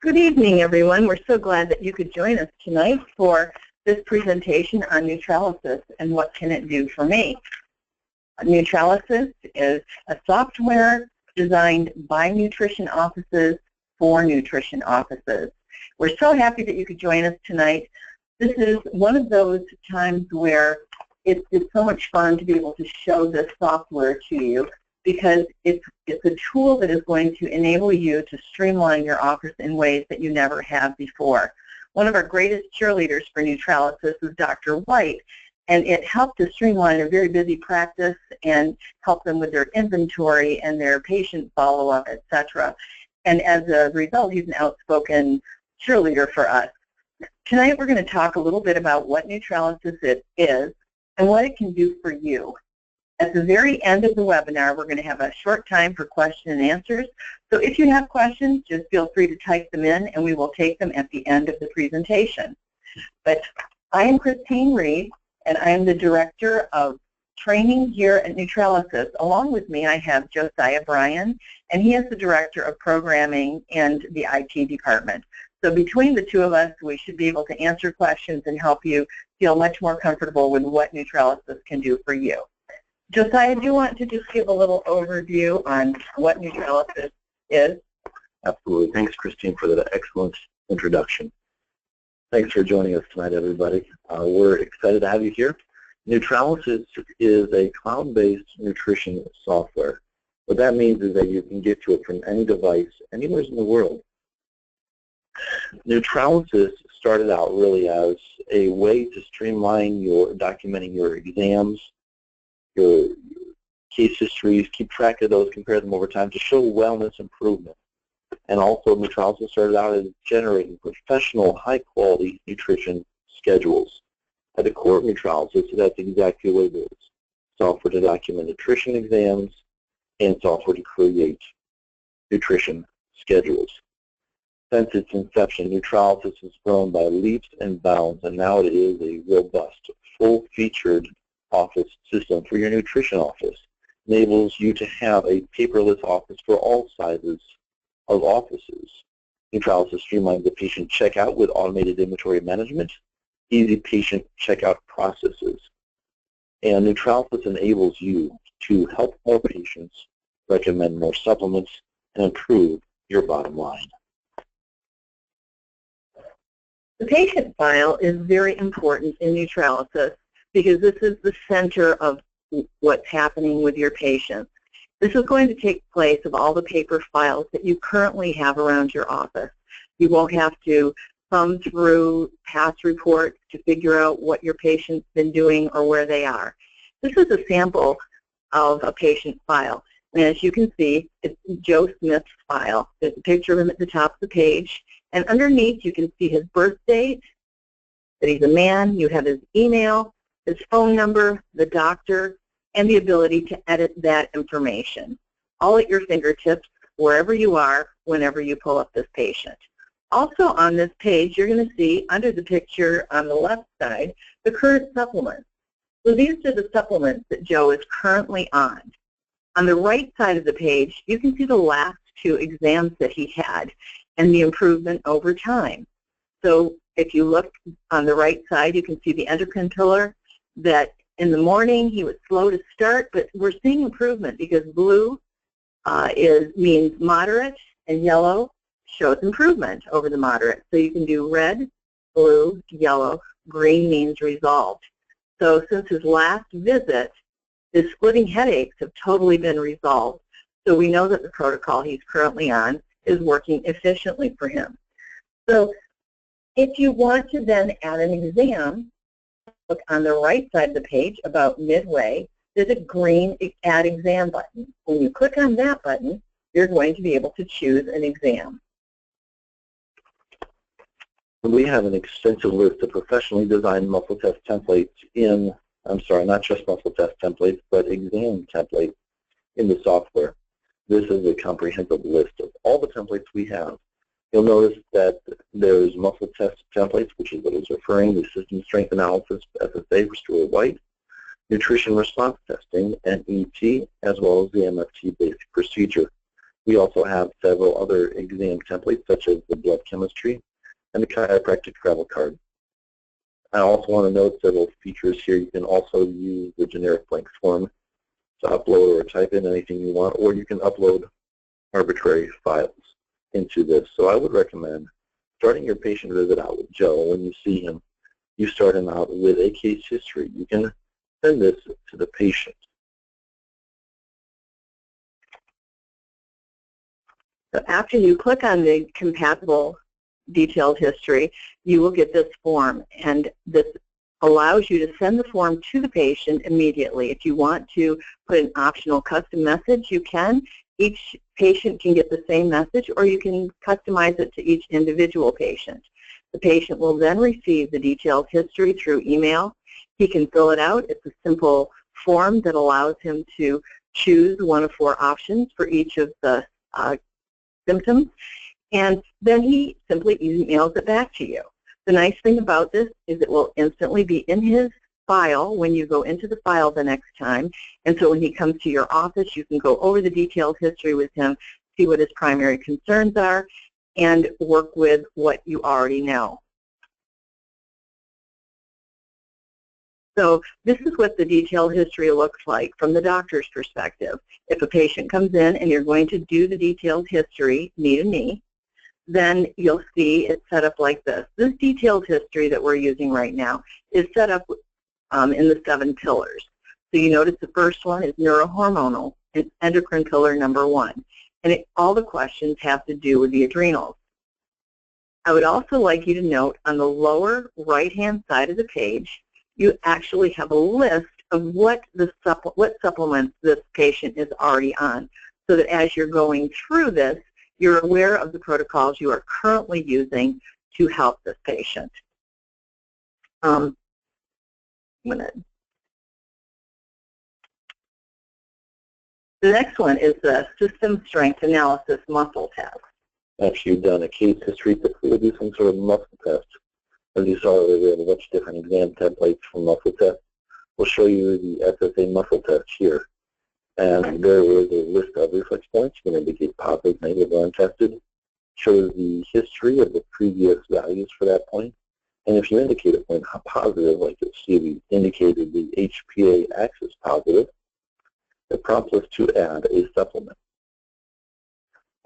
Good evening, everyone. We're so glad that you could join us tonight for this presentation on Nutralysis and what can it do for me. Nutralysis is a software designed by nutrition offices for nutrition offices. We're so happy that you could join us tonight. This is one of those times where it's so much fun to be able to show this software to you, because it's a tool that is going to enable you to streamline your office in ways that you never have before. One of our greatest cheerleaders for Nutralysis is Dr. White, and it helped to streamline a very busy practice and help them with their inventory and their patient follow-up, etc. And as a result, he's an outspoken cheerleader for us. Tonight we're going to talk a little bit about what Nutralysis is and what it can do for you. At the very end of the webinar, we're going to have a short time for question and answers. So if you have questions, just feel free to type them in, and we will take them at the end of the presentation. But I am Christine Reed, and I am the Director of Training here at Nutralysis. Along with me, I have Josiah Bryan, and he is the Director of Programming and the IT department. So between the two of us, we should be able to answer questions and help you feel much more comfortable with what Nutralysis can do for you. Josiah, do you want to just give a little overview on what Nutralysis is? Absolutely. Thanks, Christine, for that excellent introduction. Thanks for joining us tonight, everybody. We're excited to have you here. Nutralysis is a cloud-based nutrition software. What that means is that you can get to it from any device, anywhere in the world. Nutralysis started out really as a way to streamline documenting your exams, your case histories, keep track of those, compare them over time to show wellness improvement. And also Nutralysis started out as generating professional, high-quality nutrition schedules. At the core of Nutralysis, that's exactly what it is. Software to document nutrition exams and software to create nutrition schedules. Since its inception, Nutralysis has grown by leaps and bounds, and now it is a robust, full-featured office system for your nutrition office. Enables you to have a paperless office for all sizes of offices. Nutralysis streamlines the patient checkout with automated inventory management, easy patient checkout processes. And Nutralysis enables you to help more patients, recommend more supplements, and improve your bottom line. The patient file is very important in Nutralysis, because this is the center of what's happening with your patients. This is going to take place of all the paper files that you currently have around your office. You won't have to thumb through past reports to figure out what your patient's been doing or where they are. This is a sample of a patient file. And as you can see, it's Joe Smith's file. There's a picture of him at the top of the page. And underneath, you can see his birth date, that he's a man. You have his email, his phone number, the doctor, and the ability to edit that information, all at your fingertips, wherever you are, whenever you pull up this patient. Also on this page, you're going to see under the picture on the left side, the current supplements. So these are the supplements that Joe is currently on. On the right side of the page, you can see the last 2 exams that he had and the improvement over time. So if you look on the right side, you can see the endocrine pillar, that in the morning he was slow to start, but we're seeing improvement because blue means moderate and yellow shows improvement over the moderate. So you can do red, blue, yellow, green means resolved. So since his last visit, his splitting headaches have totally been resolved. So we know that the protocol he's currently on is working efficiently for him. So if you want to then add an exam, look on the right side of the page, about midway, there's a green Add Exam button. When you click on that button, you're going to be able to choose an exam. We have an extensive list of professionally designed muscle test templates not just muscle test templates, but exam templates in the software. This is a comprehensive list of all the templates we have. You'll notice that there's muscle test templates, which is what it's referring to, system strength analysis, SSA, Stuart White, nutrition response testing, NET, as well as the MFT basic procedure. We also have several other exam templates, such as the blood chemistry and the chiropractic travel card. I also want to note several features here. You can also use the generic blank form to upload or type in anything you want, or you can upload arbitrary files into this. So I would recommend starting your patient visit out with Joe. When you see him, you start him out with a case history. You can send this to the patient. So after you click on the compatible detailed history, you will get this form, and this allows you to send the form to the patient immediately. If you want to put an optional custom message, you can. Each patient can get the same message, or you can customize it to each individual patient. The patient will then receive the detailed history through email. He can fill it out. It's a simple form that allows him to choose one of 4 options for each of the symptoms, and then he simply emails it back to you. The nice thing about this is it will instantly be in his file when you go into the file the next time, and so when he comes to your office, you can go over the detailed history with him, see what his primary concerns are, and work with what you already know. So this is what the detailed history looks like from the doctor's perspective. If a patient comes in and you're going to do the detailed history knee to knee, then you'll see it's set up like this. This detailed history that we're using right now is set up in the 7 pillars. So you notice the first one is neurohormonal, and endocrine pillar number 1. And all the questions have to do with the adrenals. I would also like you to note on the lower right-hand side of the page, you actually have a list of what supplements this patient is already on, so that as you're going through this, you're aware of the protocols you are currently using to help this patient. The next one is the system strength analysis muscle test. After you've done a case history, typically do some sort of muscle test. As you saw, we have a bunch of different exam templates for muscle tests. We'll show you the SSA muscle test here. And there is a list of reflex points. You can indicate positive, negative, or untested. Shows the history of the previous values for that point. And if you indicate a point positive, like you'll see we indicated the HPA axis positive, it prompts us to add a supplement.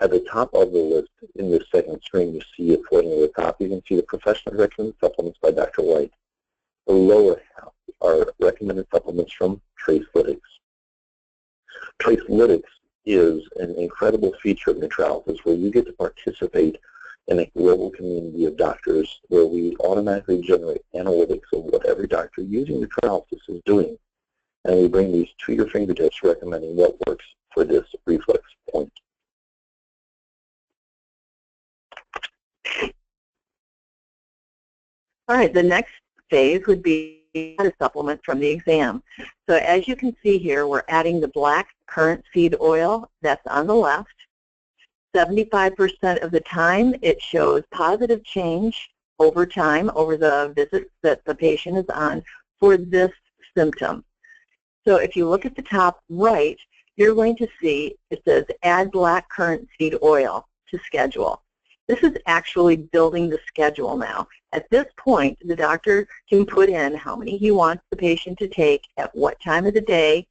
At the top of the list in this second screen, you see it floating at the top. You can see the professionally recommended supplements by Dr. White. The lower half are recommended supplements from Nutralysis. Nutralysis is an incredible feature of Nutralysis where you get to participate in a global community of doctors where we automatically generate analytics of what every doctor using Nutralysis is doing. And we bring these to your fingertips recommending what works for this reflex point. All right, the next phase would be a supplement from the exam. So as you can see here, we're adding the black currant seed oil that's on the left. 75% of the time, it shows positive change over time, over the visits that the patient is on for this symptom. So if you look at the top right, you're going to see it says add black currant seed oil to schedule. This is actually building the schedule now. At this point, the doctor can put in how many he wants the patient to take at what time of the day,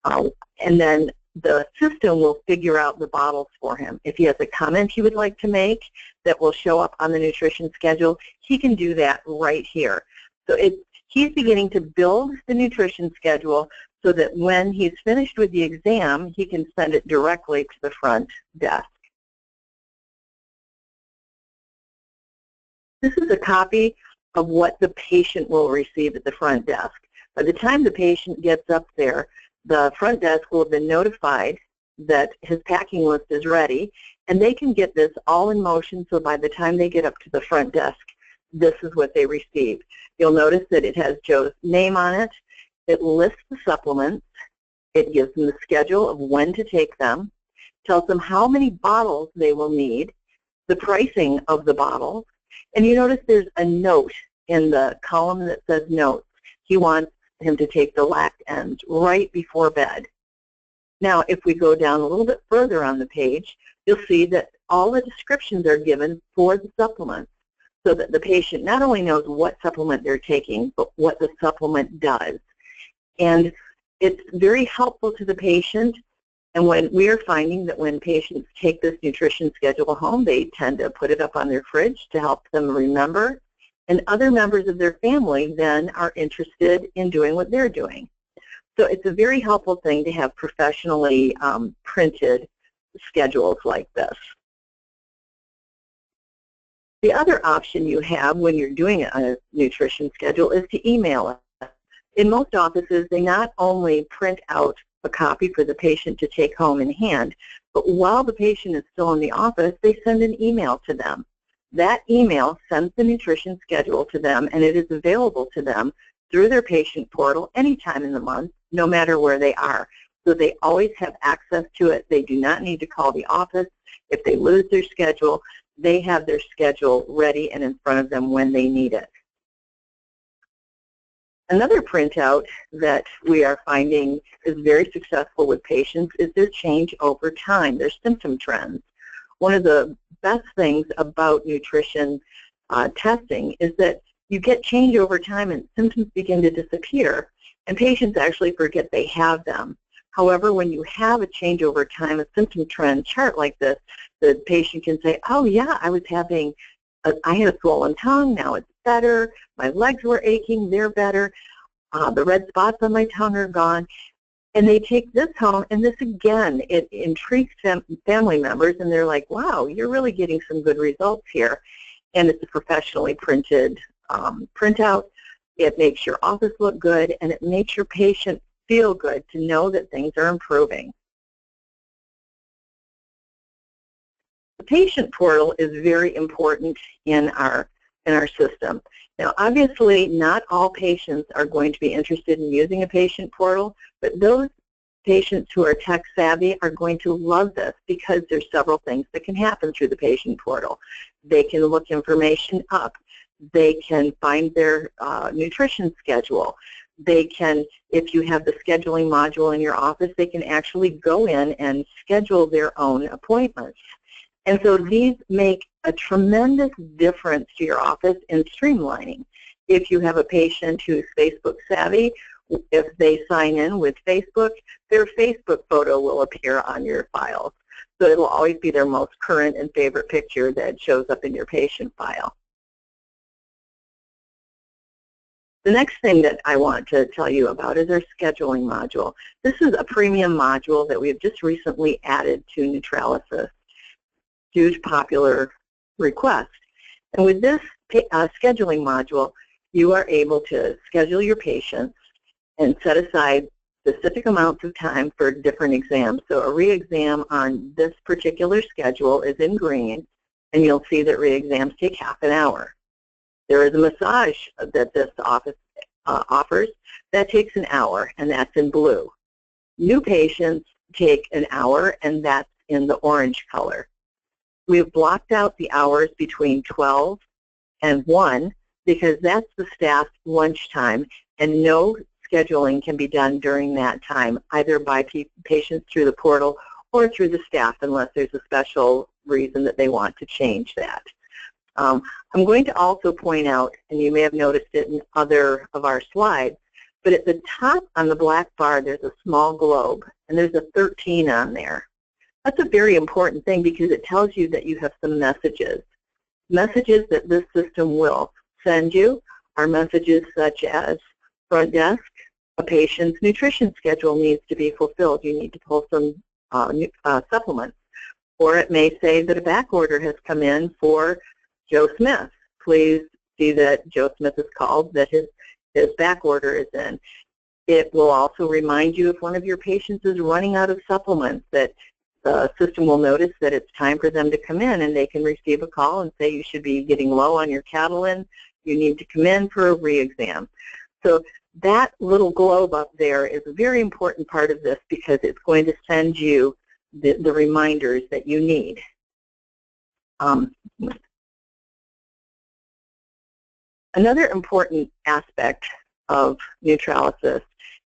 and then the system will figure out the bottles for him. If he has a comment he would like to make that will show up on the nutrition schedule, he can do that right here. So he's beginning to build the nutrition schedule so that when he's finished with the exam, he can send it directly to the front desk. This is a copy of what the patient will receive at the front desk. By the time the patient gets up there, the front desk will have been notified that his packing list is ready, and they can get this all in motion, so by the time they get up to the front desk, this is what they receive. You'll notice that it has Joe's name on it. It lists the supplements. It gives them the schedule of when to take them, tells them how many bottles they will need, the pricing of the bottles, and you notice there's a note in the column that says notes. He wants him to take the lact ends right before bed. Now, if we go down a little bit further on the page, you'll see that all the descriptions are given for the supplements so that the patient not only knows what supplement they're taking, but what the supplement does. And it's very helpful to the patient. And when we are finding that when patients take this nutrition schedule home, they tend to put it up on their fridge to help them remember. And other members of their family then are interested in doing what they're doing. So it's a very helpful thing to have professionally printed schedules like this. The other option you have when you're doing a nutrition schedule is to email it. In most offices, they not only print out a copy for the patient to take home in hand, but while the patient is still in the office, they send an email to them. That email sends the nutrition schedule to them, and it is available to them through their patient portal anytime in the month, no matter where they are. So they always have access to it. They do not need to call the office. If they lose their schedule, they have their schedule ready and in front of them when they need it. Another printout that we are finding is very successful with patients is their change over time, their symptom trends. One of the best things about nutrition testing is that you get change over time and symptoms begin to disappear, and patients actually forget they have them. However, when you have a change over time, a symptom trend chart like this, the patient can say, oh yeah, I had a swollen tongue, now it's better, my legs were aching, they're better, the red spots on my tongue are gone. And they take this home, and this again, it intrigues family members, and they're like, wow, you're really getting some good results here. And it's a professionally printed printout. It makes your office look good, and it makes your patient feel good to know that things are improving. The patient portal is very important in our system. Now, obviously, not all patients are going to be interested in using a patient portal, but those patients who are tech savvy are going to love this because there's several things that can happen through the patient portal. They can look information up. They can find their nutrition schedule. They can, if you have the scheduling module in your office, they can actually go in and schedule their own appointments. And so these make a tremendous difference to your office in streamlining. If you have a patient who's Facebook savvy, if they sign in with Facebook, their Facebook photo will appear on your files. So it will always be their most current and favorite picture that shows up in your patient file. The next thing that I want to tell you about is our scheduling module. This is a premium module that we have just recently added to Nutralysis. Huge popular request. And with this scheduling module, you are able to schedule your patients and set aside specific amounts of time for different exams. So a re-exam on this particular schedule is in green, and you'll see that re-exams take half an hour. There is a massage that this office offers that takes an hour, and that's in blue. New patients take an hour, and that's in the orange color. We have blocked out the hours between 12 and 1 because that's the staff's lunchtime, and no scheduling can be done during that time, either by patients through the portal or through the staff, unless there's a special reason that they want to change that. I'm going to also point out, and you may have noticed it in other of our slides, but at the top on the black bar there's a small globe, and there's a 13 on there. That's a very important thing because it tells you that you have some messages. Messages that this system will send you are messages such as, front desk, a patient's nutrition schedule needs to be fulfilled. You need to pull some supplements. Or it may say that a back order has come in for Joe Smith. Please see that Joe Smith is called, that his back order is in. It will also remind you if one of your patients is running out of supplements, that the system will notice that it's time for them to come in, and they can receive a call and say you should be getting low on your Catalin, you need to come in for a re-exam. So that little globe up there is a very important part of this because it's going to send you the reminders that you need. Another important aspect of Nutralysis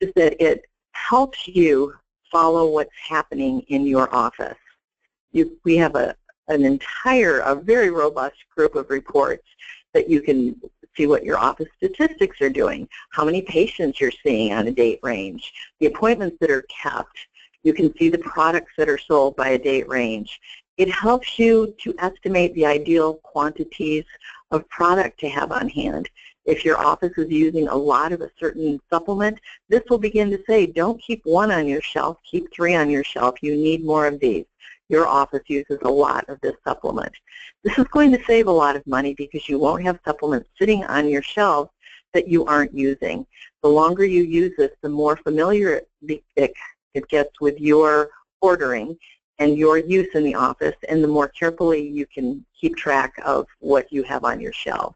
is that it helps you follow what's happening in your office. We have a very robust group of reports that you can see what your office statistics are doing, how many patients you're seeing on a date range, the appointments that are kept. You can see the products that are sold by a date range. It helps you to estimate the ideal quantities of product to have on hand. If your office is using a lot of a certain supplement, this will begin to say, don't keep one on your shelf, keep 3 on your shelf. You need more of these. Your office uses a lot of this supplement. This is going to save a lot of money because you won't have supplements sitting on your shelves that you aren't using. The longer you use this, the more familiar it gets with your ordering and your use in the office, and the more carefully you can keep track of what you have on your shelf.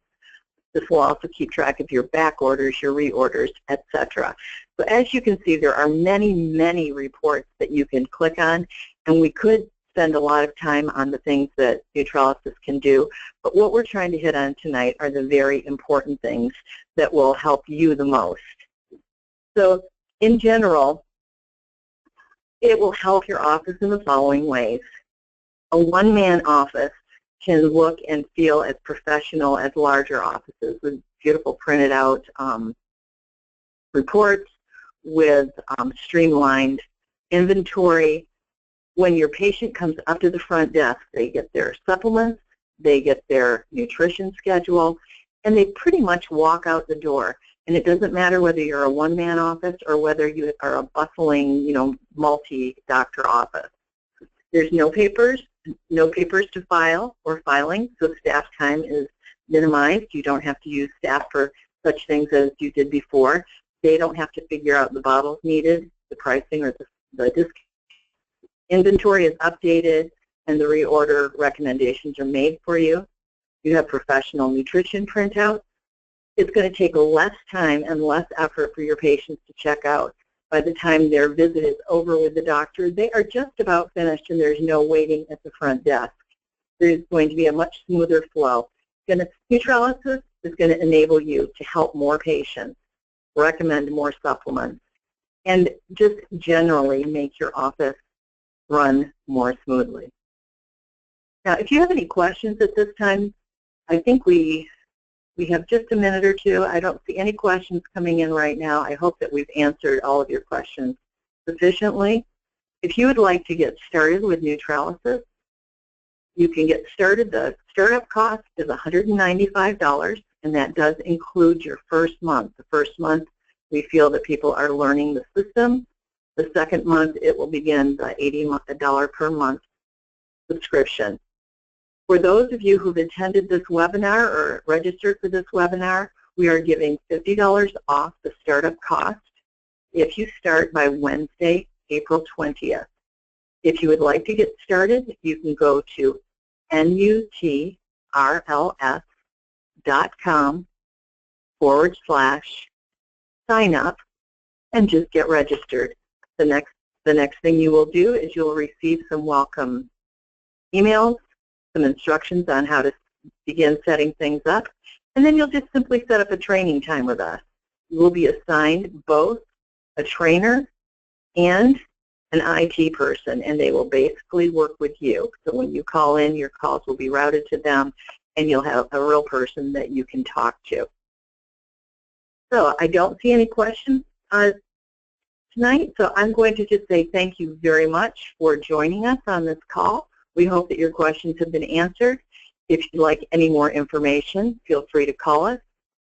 This will also keep track of your back orders, your reorders, etc. So as you can see, there are many, many reports that you can click on, and we could spend a lot of time on the things that Nutralysis can do, but what we're trying to hit on tonight are the very important things that will help you the most. So in general, it will help your office in the following ways. A one-man office can look and feel as professional as larger offices with beautiful printed out reports, with streamlined inventory. When your patient comes up to the front desk, they get their supplements, they get their nutrition schedule, and they pretty much walk out the door. And it doesn't matter whether you're a one-man office or whether you are a bustling, multi-doctor office. There's no papers to file or filing, so staff time is minimized. You don't have to use staff for such things as you did before. They don't have to figure out the bottles needed, the pricing, or the discount. Inventory is updated, and the reorder recommendations are made for you. You have professional nutrition printouts. It's going to take less time and less effort for your patients to check out. By the time their visit is over with the doctor, they are just about finished, and there's no waiting at the front desk. There's going to be a much smoother flow. Nutralysis is going to enable you to help more patients, recommend more supplements, and just generally make your office run more smoothly. Now, if you have any questions at this time, I think we have just a minute or two. I don't see any questions coming in right now. I hope that we've answered all of your questions sufficiently. If you would like to get started with Nutralysis, you can get started. The startup cost is $195, and that does include your first month. The first month, we feel that people are learning the system. The second month, it will begin the $80 per month subscription. For those of you who've attended this webinar or registered for this webinar, we are giving $50 off the startup cost if you start by Wednesday, April 20th. If you would like to get started, you can go to nutrls.com/sign up and just get registered. The next thing you will do is you'll receive some welcome emails, some instructions on how to begin setting things up, and then you'll just simply set up a training time with us. You will be assigned both a trainer and an IT person, and they will basically work with you. So when you call in, your calls will be routed to them, and you'll have a real person that you can talk to. So I don't see any questions tonight, so I'm going to just say thank you very much for joining us on this call. We hope that your questions have been answered. If you'd like any more information, feel free to call us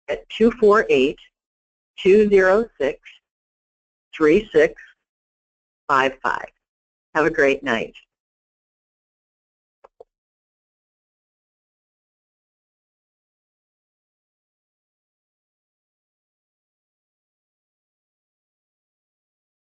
at 248-206-3655. Have a great night.